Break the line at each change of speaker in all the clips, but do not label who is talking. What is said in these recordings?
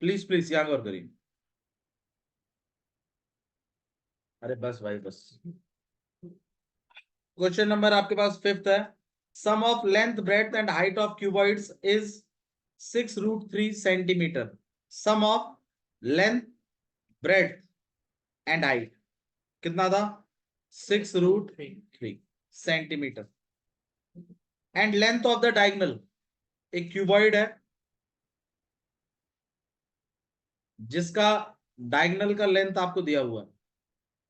Please please यहाँ गौर करिए। अरे बस भाई बस। क्वेश्चन नंबर आपके पास फिफ्थ है। Sum of length breadth and height of cuboids is 6√3 centimetre. Sum of length breadth and height कितना था? 6√3 centimetre. And length of the diagonal, एक क्यूबॉइड है जिसका डायगोनल का लेंथ आपको दिया हुआ है।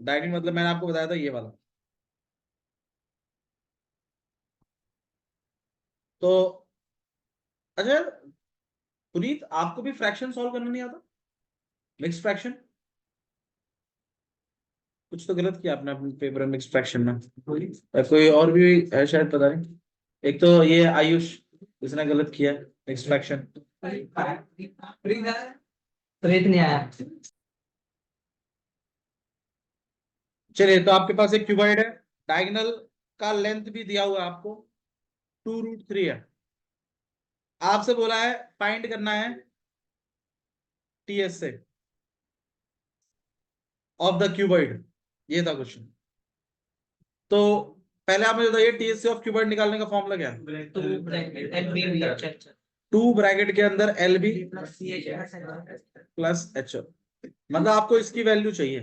डायगोनल मतलब मैंने आपको बताया था ये वाला। तो अच्छा पुनीत, आपको भी फ्रैक्शन सॉल्व करना नहीं आता? Mix fraction? कुछ तो गलत किया आपने अपने पेपर में मिक्स फ्रैक्शन में। कोई और भी है शायद, पता नहीं। एक तो ये आयुष, इसने गलत किया मिक्स फ्रैक्शन।
प्रीत नहीं आया।
चलिए, तो आपके पास एक क्यूबॉइड है, डायगोनल का लेंथ भी दिया हुआ है आपको, 2√3 है। आपसे बोला है फाइंड करना है टीएस से ऑफ द क्यूबॉइड, ये था क्वेश्चन। तो पहले आप मुझे बताइए टीएस से ऑफ क्यूबॉइड निकालने का फॉर्मूला क्या है? 2 ब्रैकेट के अंदर एल बी प्लस एच, मतलब आपको इसकी वैल्यू चाहिए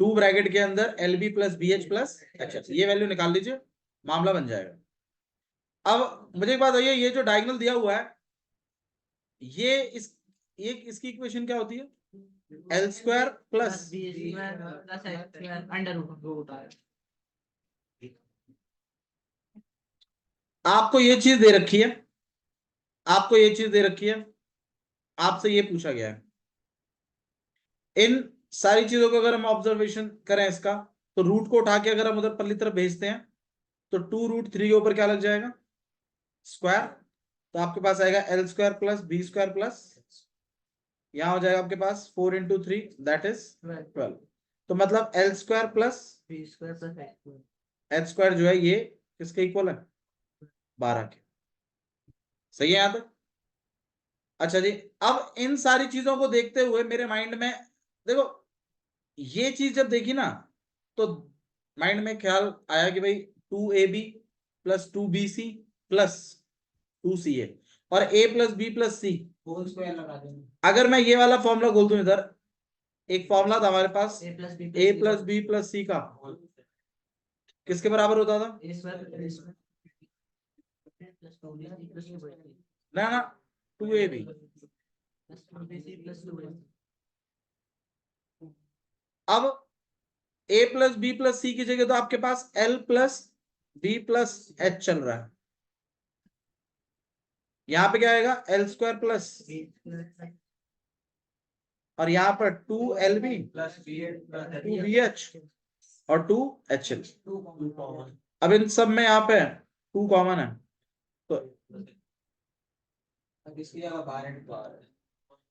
2 ब्रैकेट के अंदर L B plus B H plus H, ये वैल्यू निकाल लीजिए, मामला बन जाएगा। अब मुझे एक बात बताइए, ये जो डायगोनल दिया हुआ है, ये इसकी इक्वेशन क्या होती है? एल स्क्वायर प्लस आपको ये चीज दे रखी है, आपको ये चीज दे रखी है, आपसे ये पूछा गया है। इन सारी चीजों को अगर हम ऑब्जर्वेशन करें इसका, तो रूट को उठा के अगर हम उधर पल्ली तरफ भेजते हैं तो 2√3 के ऊपर क्या लग जाएगा? स्क्वायर। तो आपके पास आएगा L square plus B square plus, यहां हो जाएगा आपके पास 4 × 3 दैट इज 12। तो मतलब L square plus
B square plus
H square जो है ये किसके इक्वल है? 12 के। सही है यहां तक? अच्छा जी, अब इन सारी चीजों को देखते हुए मेरे माइंड में देखो, ये चीज जब देखी ना तो माइंड में ख्याल आया कि भाई 2ab plus 2bc plus 2ca और a plus B plus C
whole square लगा देंगे।
अगर मैं ये वाला फॉर्मूला खोल दूं इधर, एक फॉर्मूला था हमारे पास
a प्लस
बी प्लस सी का, किसके बराबर होता था? ना ना, 2ab। अब a plus B plus C की जगह तो आपके पास l plus B plus H चल रहा है। यहां पे क्या आएगा? एल स्क्वायर प्लस, और यहां पर 2lb प्लस 2bh और 2hl। अब इन सब में यहाँ पे 2 कॉमन है, तो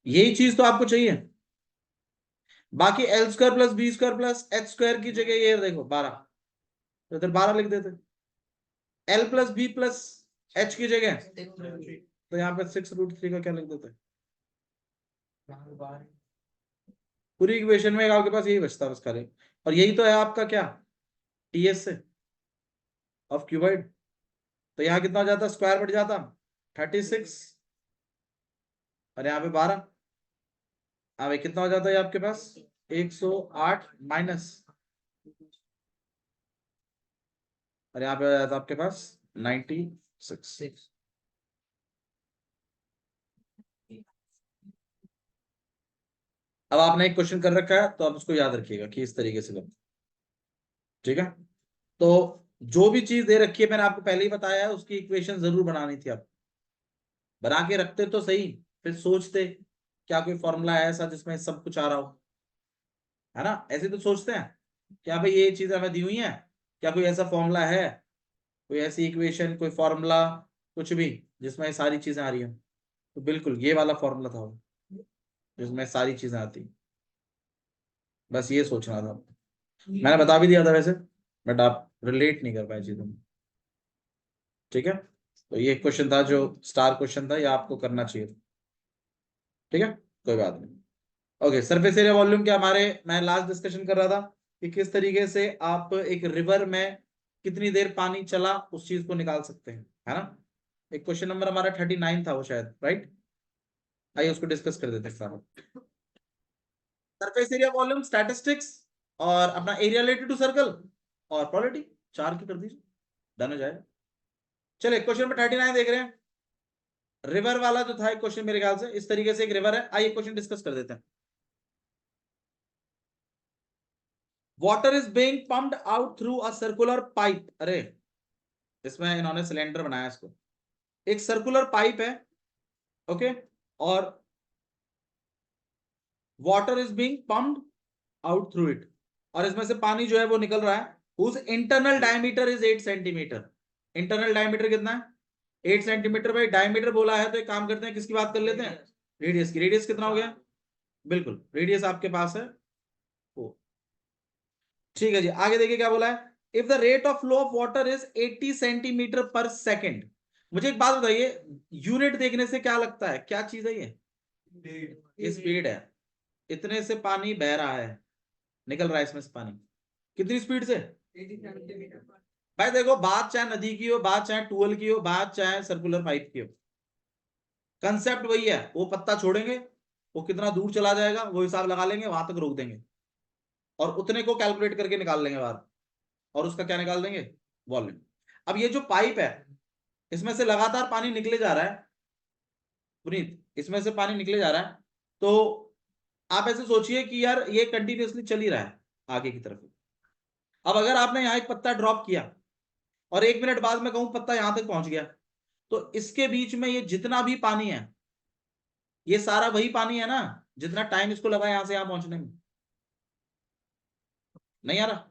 यही चीज तो आपको चाहिए। बाकी L square plus B square plus H square की जगह ये देखो 12, तो इधर 12 लिख देते। L plus B plus H की जगह तो यहाँ पे 6√3 का क्या लिख देते? पूरी इक्वेशन में आपके पास यही बचता है बस खाली, और यही तो है आपका क्या? टीएस से ऑफ क्यूबॉइड। तो यहाँ कितना हो जाता? स्क्वायर बढ़ जाता 36, और यहाँ पे 12। अब कितना हो जाता है आपके पास? 108 माइनस, और यहाँ पे आ जाता आपके पास 96। अब आपने एक क्वेश्चन कर रखा है तो आप उसको याद रखिएगा कि इस तरीके से करना, ठीक है? तो जो भी चीज दे रखी है मैंने आपको पहले ही बताया है, उसकी इक्वेशन जरूर बनानी थी। आप बना के रखते तो सही, फिर सोचते क्या कोई फॉर्मूला है ऐसा जिसमें सब कुछ आ रहा हो, है ना? ऐसे तो सोचते हैं क्या भाई ये चीज हमें दी हुई है, क्या कोई ऐसा फॉर्मूला है, कोई ऐसी इक्वेशन, कोई फॉर्मूला, कुछ भी जिसमें सारी चीजें आ रही हो। तो बिल्कुल ये वाला फॉर्मूला था वो, जिसमें सारी चीजें आती। बस ये सोचना था, मैंने बता भी दिया था वैसे, बट आप रिलेट नहीं कर पाए चीजों में, ठीक है? तो ये क्वेश्चन था जो स्टार क्वेश्चन था, ये आपको करना चाहिए, ठीक है, कोई बात नहीं। ओके, सरफेस एरिया वॉल्यूम क्या हमारे, मैं लास्ट डिस्कशन कर रहा था कि किस तरीके से आप एक रिवर में कितनी देर पानी चला उस चीज को निकाल सकते हैं, है ना। एक क्वेश्चन नंबर हमारा 39 था वो शायद, राइट। आइए उसको डिस्कस कर देते हैं सारा। सरफेस एरिया वॉल्यूम स्टैटिस्टिक्स और अपना एरिया रिलेटेड टू सर्कल और प्रोबेबिलिटी, चार की कर दीजिए, डन हो जाएगा। चलिए क्वेश्चन नंबर 39 देख रहे हैं। रिवर वाला जो था एक क्वेश्चन मेरे ख्याल से इस तरीके से एक रिवर है, आइए क्वेश्चन डिस्कस कर देते हैं। Water is being pumped out through a circular pipe, अरे इसमें इन्होंने सिलेंडर बनाया इसको, एक सर्कुलर पाइप है, ओके, और water is being pumped out through it, और इसमें से पानी जो है वो निकल रहा है, उस internal diameter is 8 centimetre. Internal diameter कितना है, 8 सेंटीमीटर। भाई डायमीटर बोला है तो एक काम करते हैं, किसकी बात कर लेते हैं, रेडियस की। रेडियस कितना हो गया, बिल्कुल रेडियस आपके पास है वो, ठीक है जी। आगे देखिए क्या बोला है, if the rate of flow of water is 80 centimetre पर सेकेंड। मुझे एक बात बताइए, यूनिट देखने से क्या लगता है, क्या चीज है ये स्पीड है। इतने से पानी बह रहा है, निकल रहा है इसमें से पानी, कितनी स्पीड से,
80 सेंटीमीटर।
भाई देखो, बात चाहे नदी की हो, बात चाहे टूअल की हो, बात चाहे सर्कुलर पाइप की हो, कंसेप्ट वही है। वो पत्ता छोड़ेंगे, वो कितना दूर चला जाएगा वो हिसाब लगा लेंगे, वहां तक रोक देंगे और उतने को कैलकुलेट करके निकाल लेंगे बाहर, और उसका क्या निकाल देंगे, वॉल्यूम। अब ये जो पाइप है इसमें से लगातार पानी निकले जा रहा है, पुनीत इसमें से पानी निकले जा रहा है, तो आप ऐसे सोचिए कि यार ये कंटिन्यूअसली चल ही रहा है आगे की तरफ। अब अगर आपने यहाँ एक पत्ता ड्रॉप किया और 1 मिनट बाद में कहूं पत्ता यहां तक पहुंच गया, तो इसके बीच में ये जितना भी पानी है ये सारा वही पानी है ना जितना टाइम इसको लगा यहां से यहां पहुंचने में, नहीं आ रहा।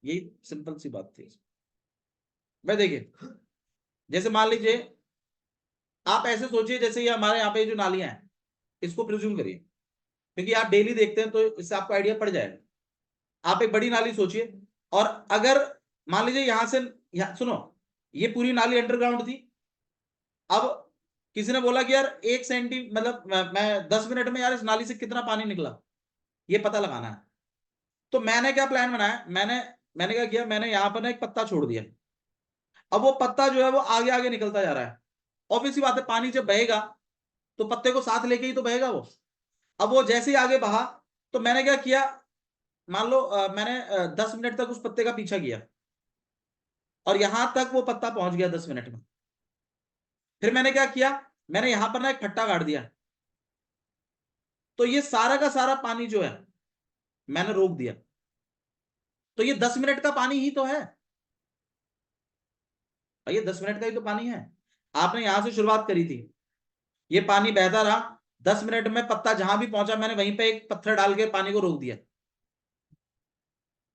यही सिंपल सी बात थी। भाई देखिए, जैसे मान लीजिए आप ऐसे सोचिए जैसे ये हमारे यहाँ पे जो नालियां हैं इसको प्रिज्यूम करिए, क्योंकि आप डेली देखते हैं तो इससे आपको आइडिया पड़ जाएगा। आप एक बड़ी नाली सोचिए, और अगर मान लीजिए यहां से, सुनो, ये पूरी नाली अंडरग्राउंड थी। अब किसी ने बोला कि यार 1 सेंटी मतलब मैं 10 मिनट में यार इस नाली से कितना पानी निकला ये पता लगाना है। तो मैंने क्या प्लान बनाया, मैंने मैंने क्या किया, मैंने यहां पर ना एक पत्ता छोड़ दिया। अब वो पत्ता जो है वो आगे आगे निकलता जा रहा है। ऑब्वियस सी बात है, पानी जब बहेगा तो पत्ते को साथ लेके ही तो बहेगा वो। अब वो जैसे ही आगे बहा, तो मैंने क्या किया, मान लो मैंने 10 मिनट तक उस पत्ते का पीछा किया और यहां तक वो पत्ता पहुंच गया 10 मिनट में। फिर मैंने क्या किया, मैंने यहां पर ना एक फट्टा काट दिया, तो ये सारा का सारा पानी जो है मैंने रोक दिया। तो ये 10 मिनट का पानी ही तो है, और ये 10 मिनट का ही तो पानी है। आपने यहां से शुरुआत करी थी, ये पानी बहता रहा, 10 मिनट में पत्ता जहां भी पहुंचा मैंने वहीं पे एक पत्थर डाल के पानी को रोक दिया।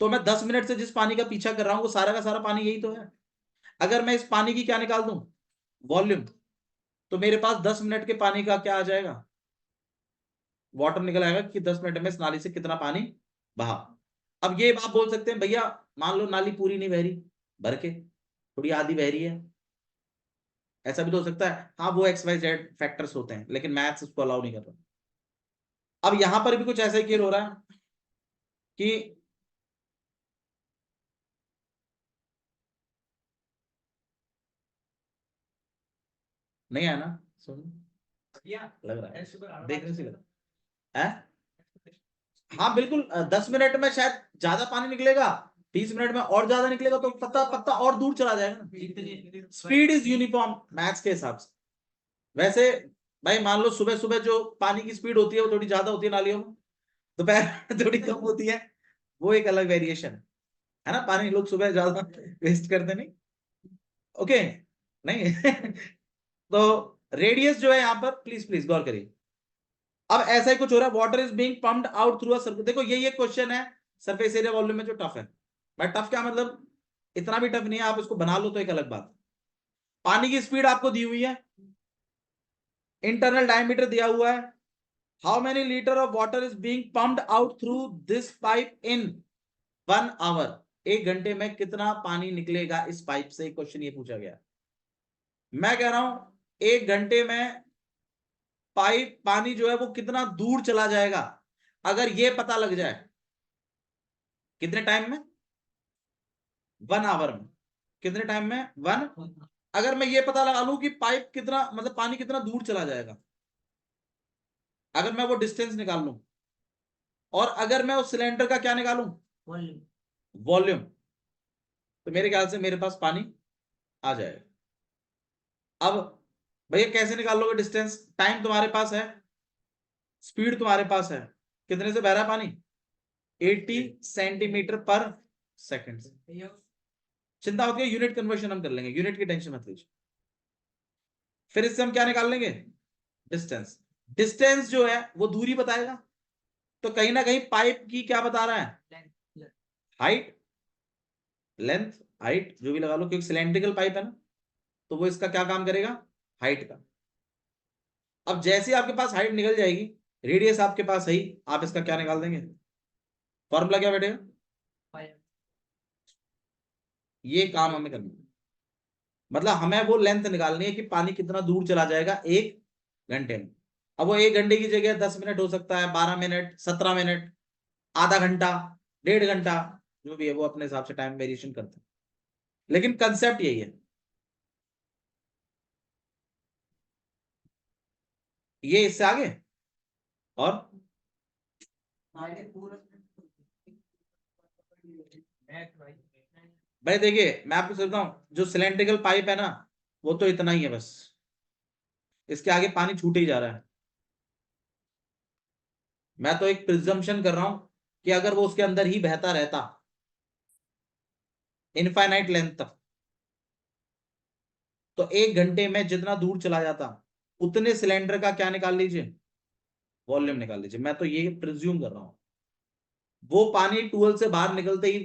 तो मैं 10 मिनट से जिस पानी का पीछा कर रहा हूं वो सारा का सारा पानी यही तो है। अगर मैं इस पानी की क्या निकाल दूं, वॉल्यूम, तो मेरे पास 10 मिनट के पानी का क्या आ जाएगा, वाटर निकल आएगा कि 10 मिनट में इस नाली से कितना पानी बहा। अब ये आप बोल सकते हैं भैया मान लो नाली पूरी नहीं बह रही, भर के थोड़ी आधी बह रही है, ऐसा भी तो हो सकता है। हाँ वो XYZ फैक्टर्स होते हैं, लेकिन मैथ्स उसको अलाउ नहीं कर रहा। अब यहां पर भी कुछ ऐसा ही क्लियर हो रहा है कि नहीं है ना, सुन लग रहा है, देखने से लग रहा है। हाँ बिल्कुल, 10 मिनट में शायद ज्यादा पानी निकलेगा, 20 मिनट में और ज्यादा निकलेगा, तो पत्ता पत्ता और दूर चला जाएगा ना। स्पीड इज यूनिफॉर्म मैथ्स के हिसाब से। वैसे भाई मान लो सुबह सुबह जो पानी की स्पीड होती है वो थोड़ी ज्यादा होती है नालियों में, दोपहर थोड़ी कम होती है, वो एक अलग वेरिएशन है ना। पानी लोग सुबह ज्यादा वेस्ट करते नहीं, ओके नहीं तो रेडियस जो है यहाँ पर, प्लीज प्लीज गौर करिए। अब ऐसा ही कुछ हो रहा है, water is being pumped out through a circle. देखो ये क्वेश्चन है सरफेस एरिया वॉल्यूम में जो टफ है। बट टफ क्या मतलब, इतना भी टफ नहीं है, आप इसको बना लो तो एक अलग बात। पानी की स्पीड आपको दी हुई है, इंटरनल डायमीटर दिया हुआ है, how many litre of water is being pumped out through this pipe in 1 hour. 1 घंटे में कितना पानी निकलेगा इस पाइप से, क्वेश्चन ये पूछा गया। मैं कह रहा हूं 1 घंटे में पाइप पानी जो है वो कितना दूर चला जाएगा, अगर ये पता लग जाए कितने टाइम में, 1 आवर में, कितने टाइम में 1, अगर मैं ये पता लगा लूं कि पाइप कितना मतलब पानी कितना दूर चला जाएगा, अगर मैं वो डिस्टेंस निकाल लूं, और अगर मैं उस सिलेंडर का क्या निकालूं,
वॉल्यूम।
वॉल्यूम, तो मेरे ख्याल से मेरे पास पानी आ जाएगा। अब भैया कैसे निकाल लोगे डिस्टेंस, टाइम तुम्हारे पास है, स्पीड तुम्हारे पास है, कितने से बह रहा है पानी, 80 सेंटीमीटर पर सेकंड से। चिंता होती है, यूनिट कन्वर्शन हम कर लेंगे, यूनिट की टेंशन मत लीजिए। फिर इससे हम क्या निकाल लेंगे, डिस्टेंस। डिस्टेंस जो है वो दूरी बताएगा, तो कहीं ना कहीं पाइप की क्या बता रहा है, हाइट, लेंथ, हाइट जो भी लगा लो, क्योंकि सिलेंड्रिकल पाइप है ना, तो वो इसका क्या काम करेगा, हाइट का। अब जैसे ही आपके पास हाइट निकल जाएगी, रेडियस आपके पास है ही, आप इसका क्या निकाल देंगे, फॉर्मूला क्या बैठेगा, ये काम हमें करना है। मतलब हमें वो लेंथ निकालनी है कि पानी कितना दूर चला जाएगा 1 घंटे में। अब वो 1 घंटे की जगह 10 मिनट हो सकता है, 12 मिनट, 17 मिनट, आधा घंटा, 1.5 घंटा, जो भी है वो अपने हिसाब से टाइम वेरिएशन करते हैं, लेकिन कंसेप्ट यही है। ये इससे आगे और भाई देखिए मैं आपको समझता हूँ, जो सिलेंड्रिकल पाइप है ना वो तो इतना ही है बस, इसके आगे पानी छूटे ही जा रहा है। मैं तो एक प्रिजम्पशन कर रहा हूं कि अगर वो उसके अंदर ही बहता रहता इनफाइनाइट लेंथ तक, तो 1 घंटे में जितना दूर चला जाता उतने सिलेंडर का क्या निकाल लीजिए, वॉल्यूम निकाल लीजिए। मैं तो ये प्रिज्यूम कर रहा हूं, वो पानी टूल से बाहर निकलते ही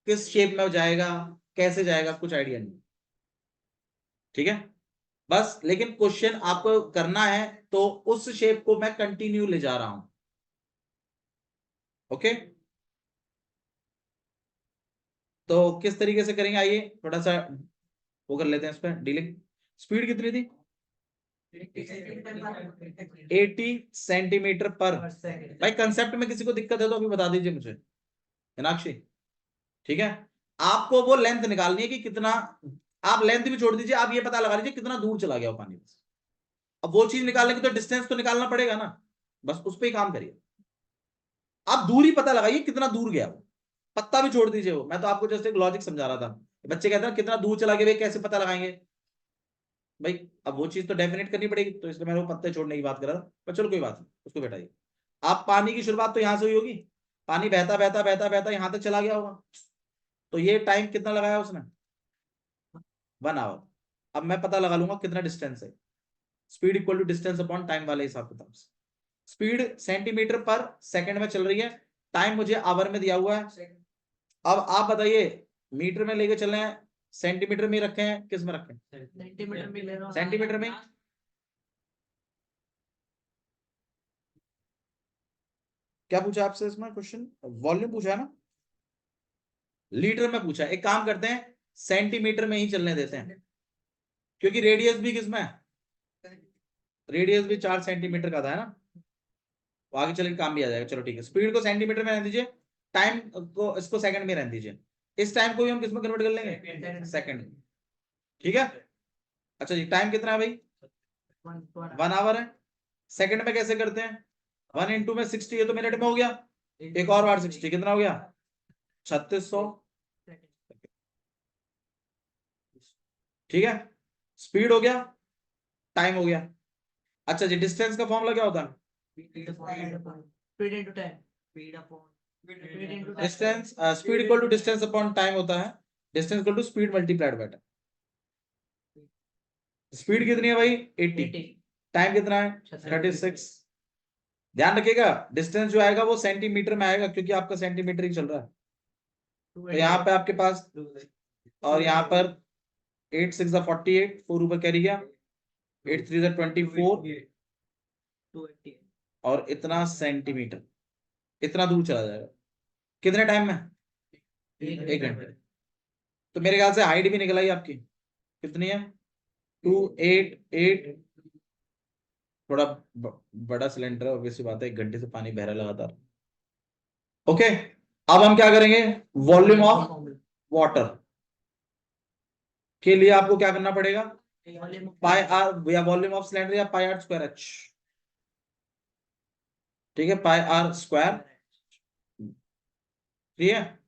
किस शेप में जाएगा, कैसे जाएगा, कुछ आइडिया नहीं। ठीक है, बस लेकिन क्वेश्चन आपको करना है तो उस शेप को मैं कंटिन्यू ले जा रहा हूं। ओके, तो किस तरीके से करेंगे, आइए थोड़ा सा वो कर लेते हैं, इस पर डीलिंग। स्पीड कितनी थी, 80 सेंटीमीटर पर। भाई कंसेप्ट में किसी को दिक्कत है तो अभी बता दीजिए मुझे, मीनाक्षी। ठीक है, आपको वो लेंथ निकालनी है कि कितना, आप लेंथ भी छोड़ दीजिए, आप ये पता लगा लीजिए कितना दूर चला गया वो पानी। अब वो चीज निकालने की तो डिस्टेंस तो निकालना पड़ेगा ना, बस उस पर ही काम करिए। आप दूरी पता लगाइए कितना दूर गया वो, पत्ता भी छोड़ दीजिए वो, मैं तो आपको जस्ट एक लॉजिक समझा रहा था। बच्चे कहते हैं कितना दूर चला गया भाई, कैसे पता लगाएंगे भाई, अब वो चीज तो डेफिनेट करनी पड़ेगी, तो इसलिए मैंने वो पत्ते छोड़ने की बात कर रहा था, पर चलो कोई बात नहीं, उसको बैठाइए। आप पानी की शुरुआत तो यहां से हुई होगी, पानी बहता बहता बहता बहता यहां तक चला गया होगा, तो ये टाइम कितना लगाया उसने, 1 आवर। अब मैं पता लगा लूंगा कितना डिस्टेंस है, speed equal to distance upon time वाले हिसाब किताब से। स्पीड सेंटीमीटर पर सेकंड में चल रही है, टाइम मुझे आवर में दिया हुआ है। अब आप बताइए, मीटर में लेके चल रहे हैं, सेंटीमीटर में रखे हैं, किस में रखे हैं,
सेंटीमीटर में ले रहा हूँ।
सेंटीमीटर में। क्या पूछा आपसे इसमें क्वेश्चन, वॉल्यूम पूछा है ना, लीटर में पूछा है। एक काम करते हैं, सेंटीमीटर में ही चलने देते हैं, क्योंकि रेडियस भी किसमें है, रेडियस भी 4 सेंटीमीटर का था है ना, तो आगे चल के काम भी आ जाएगा। चलो ठीक है, स्पीड को सेंटीमीटर में रहने दीजिए, टाइम को इसको सेकंड में रहने दीजिए, इस टाइम को भी हम किस में कन्वर्ट कर लेंगे, सेकंड। ठीक है, अच्छा जी, टाइम कितना है भाई, 1 आवर है। सेकंड में कैसे करते हैं, 1 में 60, ये तो मिनट में हो गया, एक और बार 60 कितना हो गया, 3600। ठीक है, स्पीड हो गया, टाइम हो गया। अच्छा जी, डिस्टेंस का फॉर्मूला क्या होता है,
speed into time, speed upon
distance, speed equal to distance upon time होता है, distance equal to speed multiplied by time. Speed कितनी है भाई, 80, टाइम कितना है, 36। ध्यान रखिएगा, डिस्टेंस जो आएगा वो सेंटीमीटर में आएगा, क्योंकि आपका सेंटीमीटर ही चल रहा है। तो यहाँ पे आपके पास, और यहाँ पर 8 6 48, 4 ऊपर कैरी गया, 8 3 24, और इतना सेंटीमीटर, इतना दूर चला जाएगा कितने टाइम में, 1 घंटे। तो मेरे ख्याल से हाइट भी निकल आई आपकी, कितनी है, 288, थोड़ा बड़ा सिलेंडर है, ऑब्वियसली बात है, 1 घंटे से पानी बह रहा है लगातार। ओके, अब हम क्या करेंगे, वॉल्यूम ऑफ वाटर के लिए आपको क्या करना पड़ेगा, पाई आर या वॉल्यूम ऑफ सिलेंडर या पाई आर स्क्वायर एच, ठीक है, पाई आर स्क्वायर, ठीक है।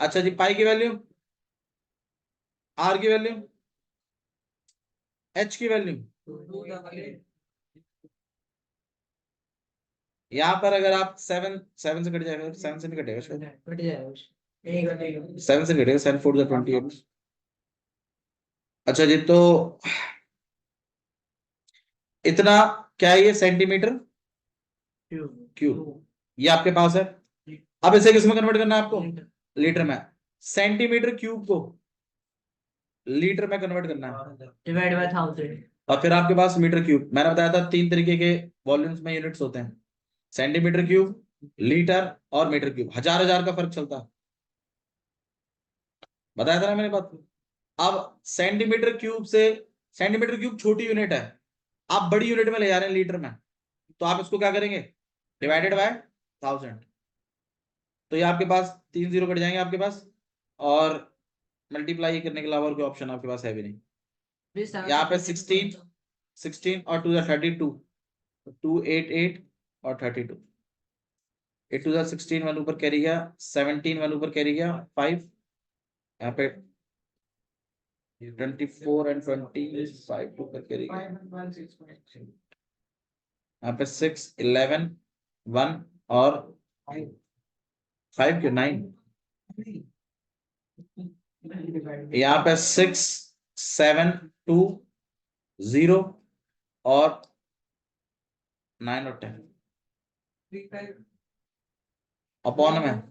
अच्छा जी, पाई की वैल्यू, आर की वैल्यू, एच की वैल्यू, यहां पर अगर आप 7 से कट जाएगा, 7 से नहीं कटेगा शायद,
कट जाएगा,
7 से कटेगा, 7 4 28। अच्छा जी, तो इतना क्या है, ये सेंटीमीटर क्यूब, ये आपके पास है। अब इसे किस में कन्वर्ट करना है आपको, लीटर में। सेंटीमीटर क्यूब को लीटर में कन्वर्ट करना है,
डिवाइड बाय 1000,
और फिर आपके पास मीटर क्यूब। मैंने बताया था 3 तरीके के वॉल्यूम्स में यूनिट्स होते हैं, सेंटीमीटर क्यूब, लीटर और मीटर क्यूब। हजार हजार का फर्क चलता है, बताया था ना मैंने बात। अब सेंटीमीटर क्यूब से, सेंटीमीटर क्यूब छोटी यूनिट है, आप बड़ी यूनिट में ले जा रहे हैं लीटर में, तो आप इसको क्या करेंगे, डिवाइडेड बाय 1000। तो ये आपके पास 3 जीरो कट जाएंगे आपके पास, और मल्टीप्लाई करने के अलावा और कोई ऑप्शन आपके पास है भी नहीं। यहाँ पे 16 और 2 32, 288 और 32, 8 2 16, 1 ऊपर कैरी गया, 17 1 ऊपर कैरी गया, 5 यहाँ पे 24 एंड 25 ऊपर कैरी गया, यहाँ पे 6 11 1 और 5 के 9, यहाँ पे 6 7 2 0 और 9 और 10 अपॉन में,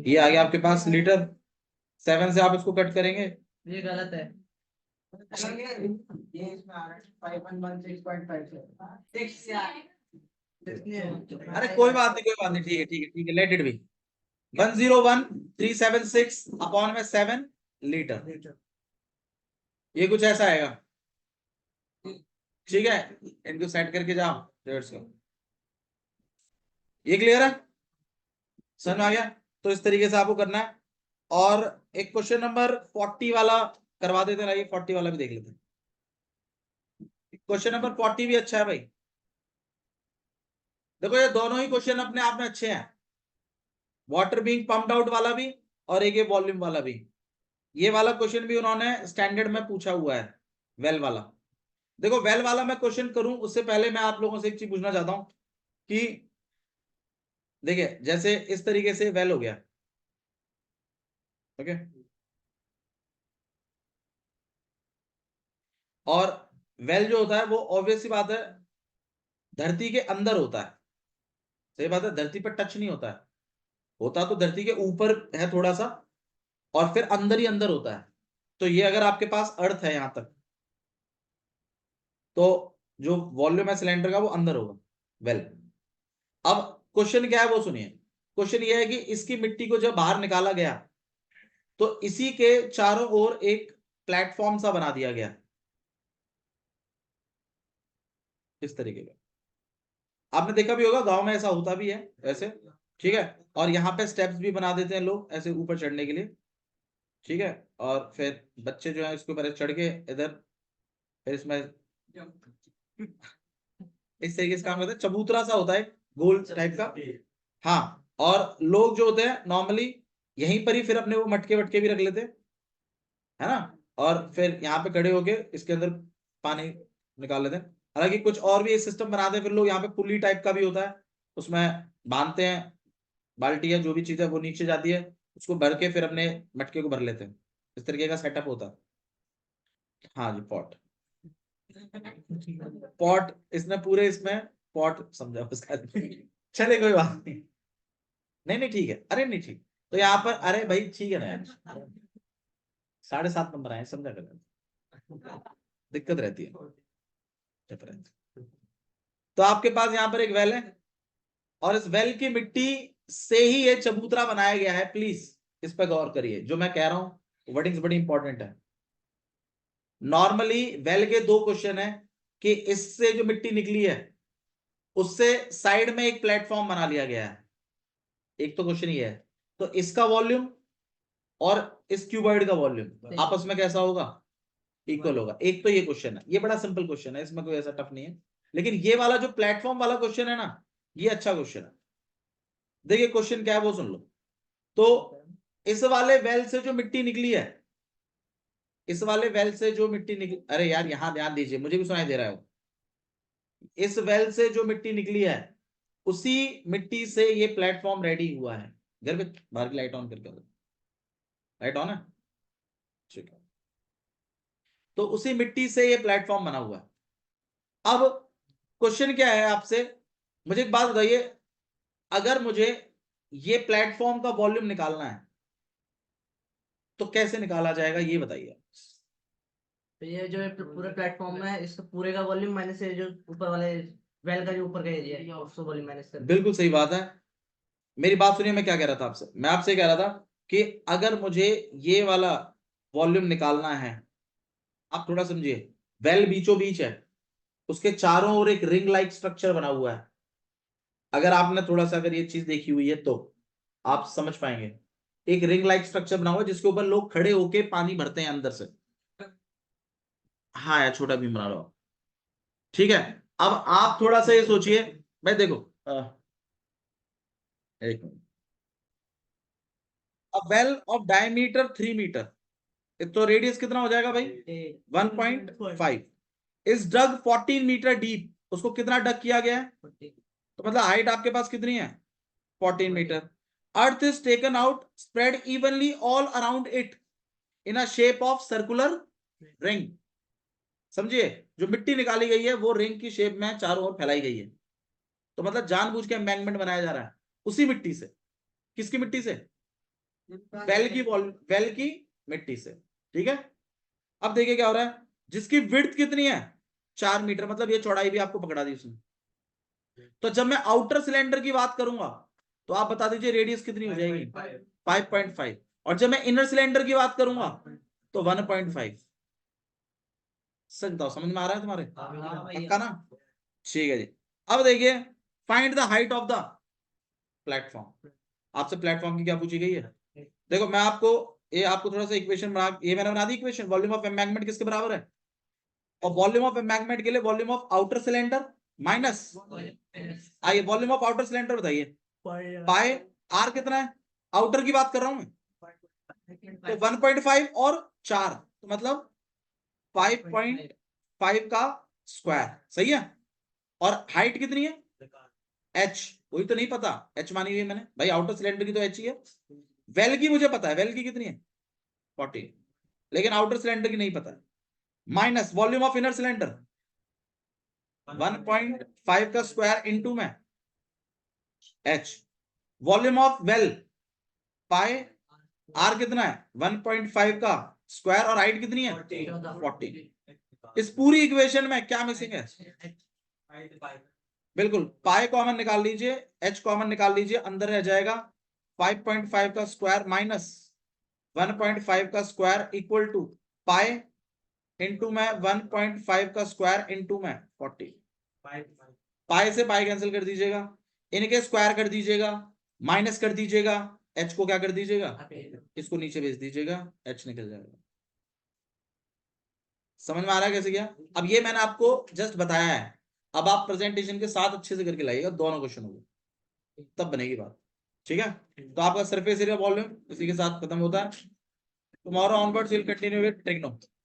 ये आ गया आपके पास लीटर। 7 से आप इसको कट करेंगे,
ये गलत है,
अरे कोई बात नहीं, कोई बात नहीं, ठीक है ठीक है ठीक है, लेट इट बी। 101376 अपॉन में 7 लीटर, ये कुछ ऐसा आएगा, ठीक है। इनको सेट करके जाओ रेट्स को, ये क्लियर है, समझ में आ गया। तो इस तरीके से आपको करना है। और एक क्वेश्चन नंबर 40 वाला करवा देते हैं, 40 वाला भी देख लेते हैं। क्वेश्चन नंबर 40 भी अच्छा है भाई, देखो ये दोनों ही क्वेश्चन अपने आप में अच्छे हैं, वाटर बीइंग पम्प्ड आउट वाला भी और एक ये वॉल्यूम वाला भी। ये वाला क्वेश्चन भी उन्होंने स्टैंडर्ड में पूछा हुआ है, वेल वाला। देखो वेल वाला मैं क्वेश्चन करूं उससे पहले मैं आप लोगों से एक चीज पूछना चाहता हूं कि देखिए, जैसे इस तरीके से वेल हो गया, ओके, और वेल जो होता है वो ऑब्वियस सी बात है धरती के अंदर होता है, सही बात है, धरती पर टच नहीं होता है, होता तो धरती के ऊपर है थोड़ा सा, और फिर अंदर ही अंदर होता है। तो ये अगर आपके पास अर्थ है यहां तक, तो जो वॉल्यूम है सिलेंडर का वो अंदर होगा, वेल। अब क्वेश्चन क्या है वो सुनिए, क्वेश्चन ये है कि इसकी मिट्टी को जब बाहर निकाला गया तो इसी के चारों ओर एक प्लेटफॉर्म सा बना दिया गया, इस तरीके का। आपने देखा भी होगा गांव में ऐसा होता भी है वैसे, ठीक है। और यहाँ पे स्टेप्स भी बना देते हैं लोग ऐसे ऊपर चढ़ने के लिए, ठीक है। और फिर बच्चे जो है इसके ऊपर चढ़ के इधर, फिर इसमें इस तरीके से काम करते हैं, चबूतरा सा होता है गोल टाइप का। हाँ, और लोग जो होते हैं नॉर्मली यहीं पर ही फिर अपने वो मटके वटके भी रख लेते हैं, है ना, और फिर यहाँ पे खड़े होके इसके अंदर पानी निकाल लेते हैं। हालांकि कुछ और भी एक सिस्टम बनाते हैं फिर लोग, यहाँ पे पुली टाइप का भी होता है, उसमें बांधते हैं, बाल्टी या जो भी चीज है वो नीचे जाती है, उसको भर के फिर अपने मटके को भर लेते हैं, इस तरीके का सेटअप होता है। हाँ जी, पॉट, पॉट इसने पूरे इसमें पॉट समझा उसका चले कोई बात नहीं, नहीं नहीं ठीक है, अरे नहीं ठीक, तो यहाँ पर अरे भाई ठीक है ना यार, 7.5 नंबर आए, समझा कर, दिक्कत रहती है। तो आपके पास यहाँ पर एक वेल है, और इस वेल की मिट्टी से ही ये चबूतरा बनाया गया है, प्लीज इस पर गौर करिए, जो मैं कह रहा हूँ वर्डिंग्स बड़ी इंपॉर्टेंट है। नॉर्मली वेल के दो क्वेश्चन है कि इससे जो मिट्टी निकली है उससे साइड में एक प्लेटफॉर्म बना लिया गया है, एक तो क्वेश्चन ये है। तो इसका वॉल्यूम और इस क्यूबॉइड का वॉल्यूम आपस में कैसा होगा, इक्वल होगा। एक तो ये क्वेश्चन है, ये बड़ा सिंपल क्वेश्चन है, इसमें कोई ऐसा टफ नहीं है। लेकिन ये वाला जो प्लेटफॉर्म वाला क्वेश्चन है ना, ये अच्छा क्वेश्चन है। देखिए क्वेश्चन क्या है वो सुन लो। तो इस वाले वेल से जो मिट्टी निकली है, इस वाले वेल से जो मिट्टी निकली, अरे यार यहां ध्यान दीजिए, मुझे भी सुनाई दे रहा है। इस वेल से जो मिट्टी निकली है उसी मिट्टी से ये प्लेटफॉर्म रेडी हुआ है। घर पे बाहर की लाइट ऑन करके, लाइट ऑन है, ठीक है। तो उसी मिट्टी से ये प्लेटफॉर्म बना हुआ है। अब क्वेश्चन क्या है आपसे, मुझे एक बात बताइए, अगर मुझे ये प्लेटफॉर्म का वॉल्यूम निकालना है तो कैसे निकाला जाएगा, ये बताइए।
तो ये जो पूरे प्लेटफॉर्म है इसका पूरे का वॉल्यूम माइनस ये जो ऊपर वाले वेल का जो ऊपर का एरिया है उसका वॉल्यूम माइनस कर।
बिल्कुल सही बात है। मेरी बात सुनिए, मैं क्या कह रहा था आपसे, मैं आपसे कह रहा था कि अगर मुझे ये वाला वॉल्यूम निकालना है, आप थोड़ा समझिए, वेल बीचों बीच है, उसके चारों ओर एक रिंग लाइक स्ट्रक्चर बना हुआ है। अगर आपने थोड़ा सा अगर ये चीज देखी हुई है तो आप समझ पाएंगे। एक रिंग लाइक स्ट्रक्चर बना हुआ है जिसके ऊपर लोग खड़े होके पानी भरते हैं अंदर से। हाँ यार, छोटा भीम बना लो, ठीक है। अब आप थोड़ा सा ये सोचिए, भाई देखो, एक minute. A well of diameter 3 metre, तो रेडियस कितना हो जाएगा भाई, 1.5 इज डग 14 मीटर डीप। उसको कितना डग किया गया है, तो मतलब हाइट आपके पास कितनी है, 14 metre. Earth is taken out spread evenly all around it in a shape of circular ring. समझिए, जो मिट्टी निकाली गई है वो रिंग की शेप में चारों ओर फैलाई गई है। तो मतलब जानबूझ के एम्बैंकमेंट बनाया जा रहा है उसी मिट्टी से। किसकी मिट्टी से, वेल की मिट्टी से, ठीक है। अब देखिए क्या हो रहा है, जिसकी विड्थ कितनी है, 4 मीटर, मतलब ये चौड़ाई भी आपको पकड़ा दी उसने। तो जब मैं आउटर सिलेंडर की बात करूंगा तो आप बता दीजिए रेडियस कितनी हो जाएगी, 5.5। और जब मैं इनर सिलेंडर की बात करूंगा तो 1.5। सच बताओ, समझ में आ रहा है तुम्हारे, पक्का ना, ठीक है जी। अब देखिए, find the height of the platform. आपसे प्लेटफॉर्म की क्या पूछी गई है, देखो मैं आपको, ये आपको थोड़ा सा इक्वेशन बना, ये मैंने बना the equation, volume of embankment किसके बराबर है, और वॉल्यूम ऑफ एम्बैंकमेंट के लिए volume of outer cylinder minus, आइए वॉल्यूम ऑफ आउटर सिलेंडर बताइए, पाई आर कितना है, आउटर की बात कर रहा हूं मैं, तो 1.5 और 4, तो मतलब 5.5 का स्क्वायर, सही है। और हाइट कितनी है, एच, वही तो नहीं पता, एच मानी हुई है मैंने भाई, आउटर सिलेंडर की तो एच ही है। वेल की मुझे पता है, वेल की कितनी है 40, लेकिन आउटर सिलेंडर की नहीं पता है। Minus volume of inner cylinder 1.5 का स्क्वायर इनटू में H, volume of well pi R कितना है 1.5 का स्क्वायर, और हाइट कितनी है 40। इस पूरी इक्वेशन में क्या मिसिंग है, बिल्कुल पाई कॉमन निकाल लीजिए, एच कॉमन निकाल लीजिए, अंदर रह जाएगा 5.5 का स्क्वायर माइनस 1.5 का square equal to pi into में 1.5 का स्क्वायर इंटू में 40। पाई से पाई कैंसिल कर दीजिएगा, इनके स्क्वायर कर दीजिएगा, माइनस कर दीजिएगा, एच को क्या कर दीजिएगा, इसको नीचे भेज दीजिएगा, एच निकल जाएगा। समझ में आ रहा है कैसे किया। अब ये मैंने आपको जस्ट बताया है, अब आप प्रेजेंटेशन के साथ अच्छे से करके लाइएगा, दोनों क्वेश्चन होंगे तब बनेगी बात, ठीक है। तो आपका सरफेस एरिया वॉल्यूम इसी के साथ खत्म होता है। Tomorrow onwards will continue with trigno.